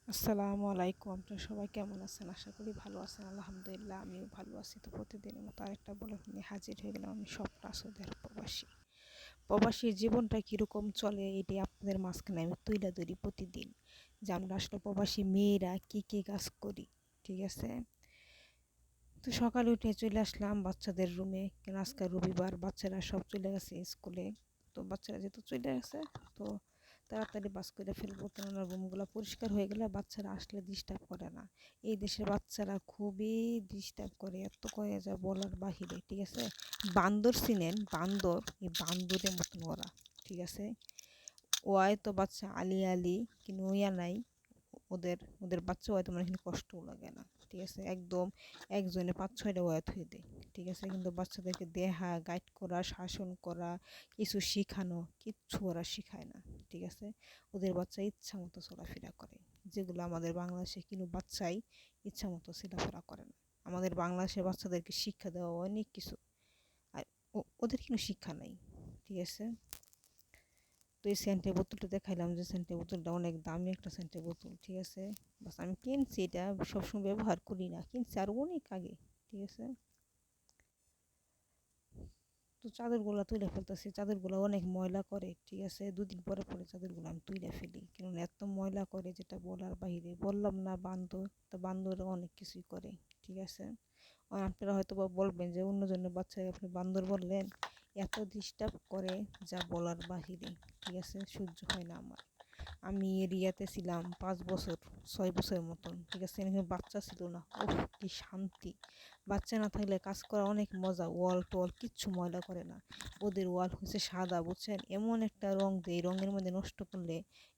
আসসালামু আলাইকুম। আপনারা সবাই কেমন আছেন? আশা করি ভালো আছেন। আলহামদুলিল্লাহ আমিও ভালো আছি। তো প্রতিদিনের মতো আরেকটা ব্লগ নিয়ে হাজির হয়ে গেলাম। আমি স্বপ্না সৌদের প্রবাসী। প্রবাসীর জীবনটা কীরকম চলে এটাই আপনাদের মাঝখানে আমি তুইলা ধরি প্রতিদিন, যে আমরা আসলে প্রবাসী মেয়েরা কী কাজ করি। ঠিক আছে? তো সকালে উঠে চলে আসলাম বাচ্চাদের রুমে, কেন আজকে রবিবার, বাচ্চারা সব চলে গেছে স্কুলে। তো বাচ্চারা যেহেতু চলে গেছে, তো তাড়াতাড়ি বাস করে ফেলবো, কেননা রুমগুলো পরিষ্কার হয়ে গেলে বাচ্চারা আসলে ডিস্টার্ব করে না। এই দেশের বাচ্চারা খুবই ডিস্টার্ব করে, এত করে যা বলার বাহিরে। ঠিক আছে? বান্দর চিনেন? বান্দর, এই বান্দরের মতন ওরা। ঠিক আছে? ওয়াই তো বাচ্চা আলি আলি, কিন্তু ওইয়া নাই। ওদের ওদের বাচ্চা হয়তো মানে কিন্তু কষ্টও লাগে না। ঠিক আছে? একদম একজনে ৫-৬টা ওয়াত হয়ে দেয়। ঠিক আছে? কিন্তু বাচ্চাদেরকে দেহা গাইড করা, শাসন করা, কিছু শিখানো, কিচ্ছু ওরা শিখায় না। ঠিক আছে? ওদের বাচ্চা ইচ্ছা মতো চলাফেরা করে, যেগুলো আমাদের বাংলাদেশে কিন্তু বাচ্চাই ইচ্ছা মতো চলাফেরা করে না। আমাদের বাংলাদেশের বাচ্চাদেরকে শিক্ষা দেওয়া অনেক কিছু, আর ওদের কিন্তু শিক্ষা নাই। ঠিক আছে? তো এই সেন্টের বোতলটা দেখাইলাম, যে সেন্টের বোতলটা অনেক দামি একটা সেন্টের বোতল। ঠিক আছে? বাস আমি কিনছি, এটা সবসময় ব্যবহার করি না, কিনছি আর অনেক আগে। ঠিক আছে? তো চাদরগুলো তুলে ফেলতেছি, চাদরগুলো অনেক ময়লা করে। ঠিক আছে? দুদিন পরে পরে চাদরগুলো আমি তুলে ফেলি, কারণ এত ময়লা করে যেটা বলার বাহিরে। বললাম না বান্দর, তো বান্দররা অনেক কিছুই করে। ঠিক আছে? আর আপনারা হয়তো বা বলবেন যে অন্যজনের বাচ্চাকে আপনি বান্দর বললেন, এত ডিস্টার্ব করে যা বলার বাহিরে। ঠিক আছে? সহ্য হয় না আমার। আমি এরিয়াতে ছিলাম 5 বছর, 6 বছরের মতন। ঠিক আছে? এখানে বাচ্চা ছিল না। ওহ, কি শান্তি! বাচ্চা না থাকলে কাজ করা অনেক মজা। ওয়াল টোয়াল কিচ্ছু ময়লা করে না। ওদের ওয়াল হচ্ছে সাদা, বুঝছেন? এমন একটা রং দেয়, এই রঙের মধ্যে নষ্ট করলে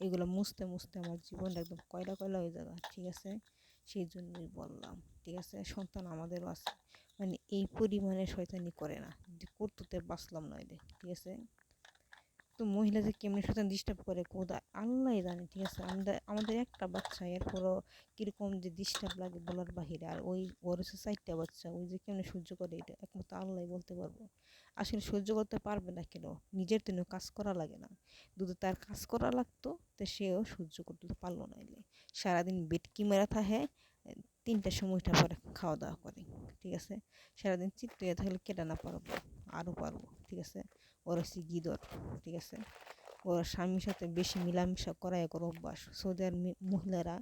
এগুলো মুছতে মুছতে আমার জীবনটা একদম কয়লা কয়লা হয়ে যাবে। ঠিক আছে? সেই জন্যই বললাম। ঠিক আছে? সন্তান আমাদেরও আছে, মানে এই পরিমাণে শয়তানি করে না, যে করতে বাঁচলাম নইলে। ঠিক আছে? তো মহিলা যে কেমনি শয়তান ডিস্টার্ব করে খোদা আল্লাহই জানে। ঠিক আছে? আমাদের একটা বাচ্চা, এরপরও কিরকম যে ডিস্টার্ব লাগে বলার বাহিরে। আর ওর হচ্ছে 4টা বাচ্চা, ওই যে কেমনে সহ্য করে এটা একমাত্র আল্লাহই বলতে পারবো। আসলে সহ্য করতে পারবে না কেন? নিজের জন্য কাজ করা লাগে না? যদি তার কাজ করা লাগতো, তো সেও সহ্য করতে পারলো না। এলে সারাদিন বেটকি মেরা থাকে, 3টার সময়টা পরে খাওয়া দাওয়া করে। ঠিক আছে? সারাদিন চিত্তে থাকলে কেটে না পারবো, আরও পারবো। ঠিক আছে? ওর হচ্ছে গিদর। ঠিক আছে? ওর স্বামীর সাথে বেশি মিলামেশা করা এক অভ্যাস। সৌদি আর মহিলারা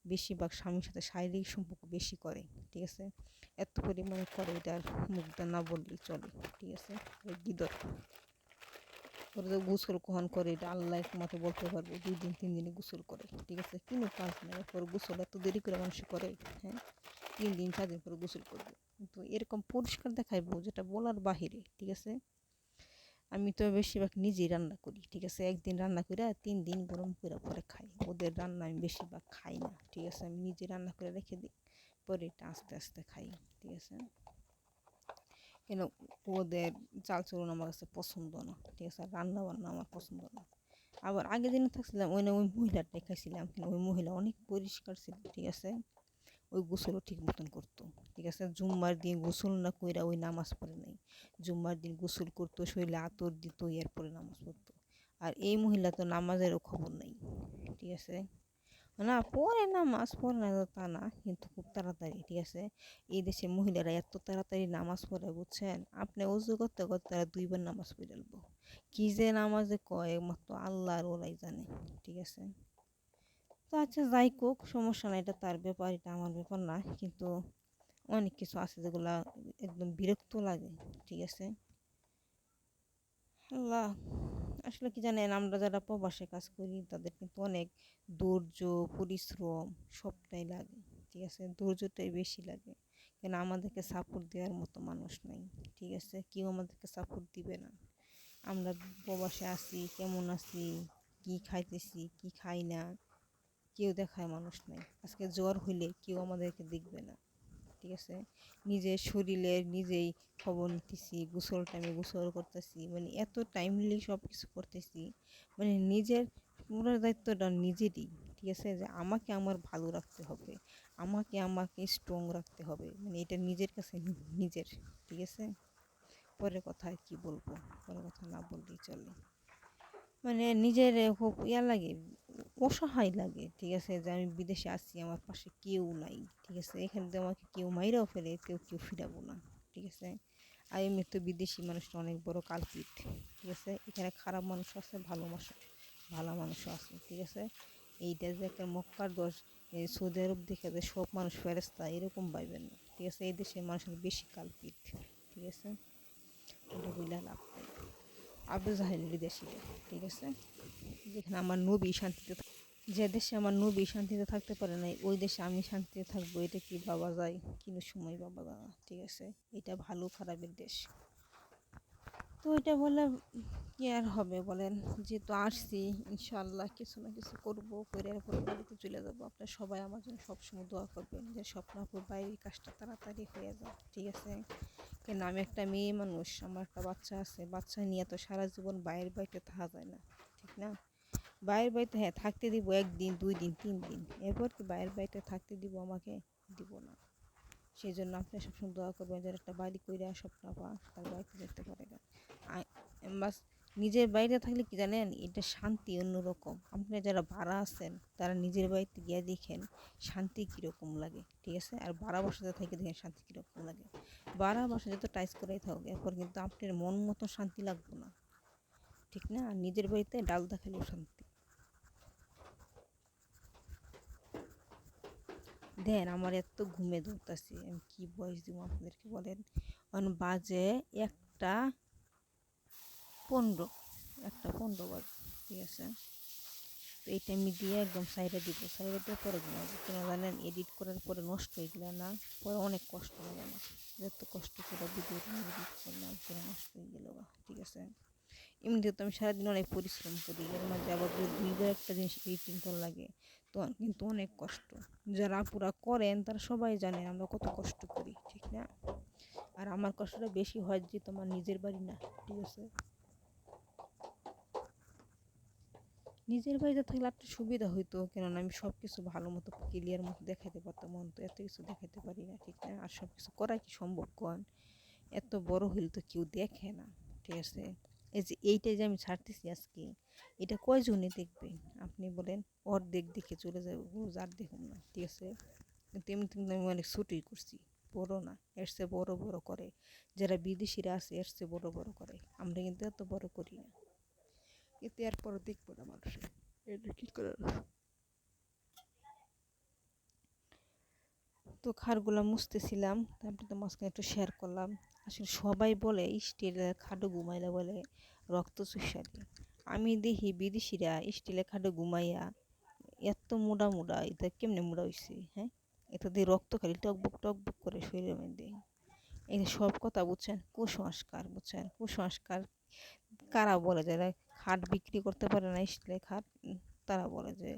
বেশিরভাগ স্বামীর সাথে শারীরিক সম্পর্ক বেশি করে। ঠিক আছে? এত পরিমাণে করে, এটা আর মুখটা না বললেই চলে। ঠিক আছে? ওই গিদর। ওরা তো গোসল কখন করে এটা আল্লাহ একমাত্র বলতে পারবে। 2 দিন 3 দিনে গোসল করে। ঠিক আছে? কোনো কাজ নেই, এরপর গোসল এত দেরি করে মানুষ করে? হ্যাঁ, 3 দিন 4 দিন পরে গোসল করবে, কিন্তু এরকম পরিষ্কার দেখাইবো যেটা বলার বাহিরে। ঠিক আছে? আমি তো বেশিরভাগ নিজেই রান্না করি। ঠিক আছে? একদিন রান্না করে 3 দিন গরম করে পরে খাই। ওদের রান্না আমি বেশিরভাগ খাই না। ঠিক আছে? আমি নিজে রান্না করে রেখে দিই, পরে এটা আস্তে আস্তে খাই। ঠিক আছে? কেন? ওদের চালচলন আমার কাছে পছন্দ না। ঠিক আছে? রান্না বান্না আমার পছন্দ না। আবার আগের দিনে থাকছিলাম ওই না, ওই মহিলার দেখাইছিলাম, কিন্তু ওই মহিলা অনেক পরিষ্কার ছিল। ঠিক আছে? ওই গোসলও ঠিক মতন করতো। ঠিক আছে? জুম্মার দিন গোসল না কইরা ওই নামাজ পড়ে নাই। জুম্মার দিন গোসল করতো, শরীরে আতর দিত, এরপরে নামাজ পড়তো। আর এই মহিলা তো নামাজেরও খবর নেই। ঠিক আছে? না পড়ে, নামাজ পড়ে না তো তা না, কিন্তু খুব তাড়াতাড়ি। ঠিক আছে? এই দেশের মহিলারা এত তাড়াতাড়ি নামাজ পড়ে, বুঝছেন? আপনি অজু করতে করতে তারা 2 বার নামাজ পড়ে ফেলবো। কি যে নামাজে কয় একমাত্র আল্লাহ আর ওরাই জানে। ঠিক আছে? তো আচ্ছা, যাই হোক, সমস্যা না, এটা তার ব্যাপার, এটা আমার ব্যাপার না। কিন্তু অনেক কিছু আছে যেগুলা একদম বিরক্ত লাগে। ঠিক আছে? আল্লাহ, আসলে কি জানেন, আমরা যারা প্রবাসে কাজ করি তাদের কিন্তু অনেক ধৈর্য, পরিশ্রম সবটাই লাগে। ঠিক আছে? ধৈর্যটাই বেশি লাগে, কেন আমাদেরকে সাপোর্ট দেওয়ার মতো মানুষ নাই। ঠিক আছে? কেউ আমাদেরকে সাপোর্ট দিবে না। আমরা প্রবাসে আছি, কেমন আছি, কি খাইতেছি, কি খাই না, কেউ দেখার মানুষ নাই। আজকে জ্বর হইলে কেউ আমাদেরকে দেখবে না। ঠিক আছে? নিজের শরীরের নিজেই খবর নিতেছি, গোসল টাইমে গোসল করতেছি, মানে এত টাইমলি সব কিছু করতেছি। মানে নিজের পুরো দায়িত্বটা নিজেরই। ঠিক আছে? যে আমাকে আমার ভালো রাখতে হবে, আমাকে স্ট্রং রাখতে হবে, মানে এটা নিজের কাছে নিজের। ঠিক আছে? পরের কথা আর কি বলবো, পরের কথা না বললেই চলে। মানে নিজের খুব ইয়া লাগে, অসহায় লাগে, ঠিক আছে, যে আমি বিদেশে আছি, আমার পাশে কেউ নাই, ঠিক আছে, এখানে তো আমাকে কেউ মাইরাও ফেলে, কেউ ফিরাবো না, ঠিক আছে। আর এমনি তো বিদেশি মানুষটা অনেক বড় কালপিট, ঠিক আছে, এখানে খারাপ মানুষ আছে, ভালো মানুষও আছে, ঠিক আছে। এইটা যে একটা মক্কার দোষ, এই সৌদি আরব দেখে যে সব মানুষ ফেরেস্তা এরকম পাইবেন না, ঠিক আছে, এই দেশের মানুষের বেশি কালপিট, ঠিক আছে, এটা বইলা লাভ নেই। আবু জাহেলের দেশে, ঠিক আছে, যেখানে আমার নবী শান্তিতে যে দেশে আমার নবী শান্তিতে থাকতে পারে নাই, ওই দেশে আমি শান্তিতে থাকবো, এটা কি ভাবা যায়? কিন্তু সময় বাবা দাদা, ঠিক আছে, এটা ভালো খারাপের দেশ। তো এটা বলে কি আর হবে বলেন, যেহেতু আসছি, ইনশাল্লাহ কিছু না কিছু করবো, করে এরপরে বাড়িতে চলে যাবো। আপনার সবাই আমার জন্য সবসময় দোয়া করবেন যে স্বপ্নাপুর বাইরের কাজটা তাড়াতাড়ি হয়ে যায়, ঠিক আছে। কেন আমি একটা মেয়ে মানুষ, আমার একটা বাচ্চা আছে, বাচ্চা নিয়ে তো সারা জীবন বাইরের বাড়িতে থাকা যায় না, ঠিক না। বাইরের বাড়িতে হ্যাঁ থাকতে দিব 1 দিন 2 দিন 3 দিন, এরপর কি বাইরের বাড়িতে থাকতে দিব আমাকে? দিব না। সেই জন্য আপনি সবসময় দোয়া করবেন যারা একটা বাড়ি কইরা স্বপ্ন পা তার বাড়িতে যেতে পারে না। বাস, নিজের বাড়িতে থাকলে কি জানেন, এটা শান্তি অন্যরকম। আপনি যারা ভাড়া আছেন তারা নিজের বাড়িতে গিয়ে দেখেন শান্তি কীরকম লাগে, ঠিক আছে। আর ভাড়া বাসাতে থেকে দেখেন শান্তি কীরকম লাগে। ভাড়া বাসা যত টাইস করেই থাকুক, এরপর কিন্তু আপনার মন মতো শান্তি লাগবে না, ঠিক না। আর নিজের বাড়িতে ডাল দেখালেও শান্তি দেন। আমার এত ঘুমে ধরতেছি, আমি কি বয়স দিব আপনাদেরকে বলেন। বাজে 1টা 15, 1টা 15 বাজে, ঠিক আছে। তো এই টাইমে দিয়ে একদম সাইডে দিব, সাইডে দিয়ে পরে ঘুমাবো। কেন জানেন, এডিট করার পরে নষ্ট হয়ে গেলে না, পরে অনেক কষ্ট লাগে আমার। যত কষ্ট করে ভিডিওটা এডিট করলাম, পরে নষ্ট হয়ে গেল, ঠিক আছে। এমনিতে তো আমি সারাদিন অনেক পরিশ্রম করি, এর মাঝে আবার 2বার একটা জিনিস এডিটিং করা লাগে, তো কিন্তু অনেক কষ্ট। যারা পুরা করেন তারা সবাই জানে আমরা কত কষ্ট করি, ঠিক না। আর আমার কষ্টটা বেশি হয় যে তোমার নিজের বাড়ি না, ঠিক আছে। নিজের বাড়িতে থাকলে একটা সুবিধা হইতো, কেননা আমি সব কিছু ভালো মতো ক্লিয়ার মতো দেখাইতে পারতাম, তো এত কিছু দেখাইতে পারি না, ঠিক না। আর সব কিছু করা কি সম্ভব কন? এত বড় হইলে তো কেউ দেখে না, ঠিক আছে। এই যে এইটাই যে আমি ছাড়তেছি আজকে, এটা কয়জনে দেখবে আপনি বলেন? অর্ধেক দেখে চলে যাবে, যার দেখুন না, ঠিক আছে। কিন্তু এমনি কিন্তু আমি অনেক ছোটই করছি, বড় না। এর চেয়ে বড় বড় করে যারা বিদেশিরা আছে, এর চেয়ে বড় বড় করে। আমরা কিন্তু এত বড় করি না, এতে এরপরও দেখবো না মানুষে, এটা কি করার। তো খাটগুলো মুছতেছিলাম, তারপরে তো মাঝখানে একটু শেয়ার করলাম। আসলে সবাই বলে স্টিলের খাটে ঘুমাইলে বলে রক্ত চুষা দেয়। আমি দেখি বিদেশিরা স্টিলের খাটে ঘুমাইয়া এত মোটা মোটা, এটা কেমনে মোটা হয়েছে? হ্যাঁ, এটা দিয়ে রক্ত খালি টকবক টকবক করে শরীরের মধ্যে। এই যে সব কথা বুঝছেন, কুসংস্কার, বুঝছেন, কুসংস্কার। কারা বলে যারা খাট বিক্রি করতে পারে না, স্টিলের খাট, তারা বলে যে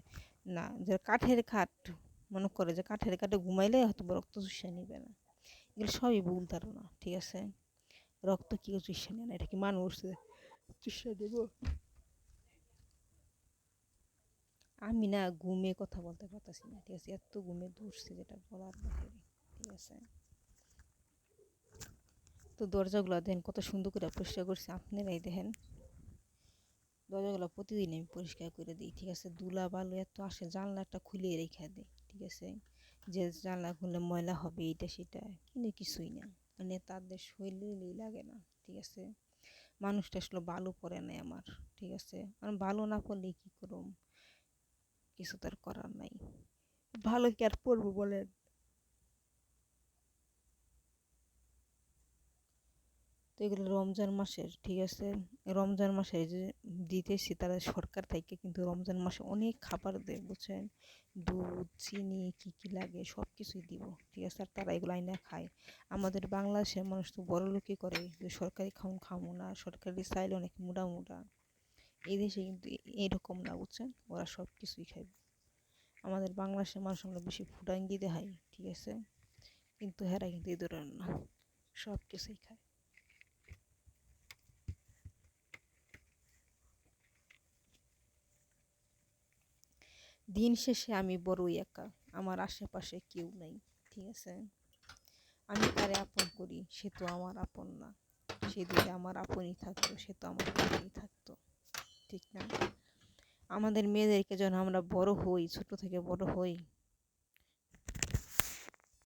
না, যে কাঠের খাট মনে করে যে কাঠের খাটে ঘুমাইলে হয়তো রক্ত চুষে নিবে না। এগুলো সবই ভুল ধারণা, ঠিক আছে। রক্ত কেউ চুষে নেয় না, এটা কি মানুষ চুষে দেব? আমি না ঘুমে কথা বলতে পারতেছি না, ঠিক আছে, এত ঘুমে ধরছে যেটা বলার বাইরে, ঠিক আছে। তো দরজাগুলো দেখেন কত সুন্দর করে পরিষ্কার করছে, আপনারাই দেখেন। দরজাগুলো প্রতিদিন আমি পরিষ্কার করে দিই, ঠিক আছে। ধুলা বালু এত আসে, জানলাটা খুলে রেখে দিই, ঠিক আছে। যে জানলা খুললে ময়লা হবে এটা সেটা, কিন্তু কিছুই না, মানে তাদের শরীরেই লাগে না, ঠিক আছে। মানুষটা আসলে ভালো পড়ে নাই আমার, ঠিক আছে। মানে ভালো না পড়লে কি করুম, কিছু তার করার নাই। ভালো কি আর পড়বো বলেন। তো এগুলো রমজান মাসের, ঠিক আছে। রমজান মাসে যে দিতেছি, তারা সরকার থেকে কিন্তু রমজান মাসে অনেক খাবার দেয়, বুঝছেন। দুধ, চিনি, কি কি লাগে সব কিছুই দিব, ঠিক আছে। আর তারা এগুলো আইনা খায়। আমাদের বাংলাদেশের মানুষ তো বড় লোকই করে যে সরকারি খাউন খামো না, সরকারি চাইলে অনেক মোটা মোটা। এই দেশে কিন্তু এইরকম না, বুঝছেন, ওরা সব কিছুই খাবে। আমাদের বাংলাদেশের মানুষ আমরা বেশি ফুটাঙ্গি দেখাই, ঠিক আছে, কিন্তু হেরা কিন্তু এই ধরনের না, সব কিছুই খায়। দিন শেষে আমি বড়ই একা, আমার আশেপাশে কেউ নাই, ঠিক আছে। আমি কারে আপন করি, সে তো আমার আপন না। সে যদি আমার আপনই থাকতো, সে তো আমার পাশেই থাকতো, ঠিক না? আমাদের মেয়েদেরকে যখন আমরা বড় হই, ছোট থেকে বড় হই,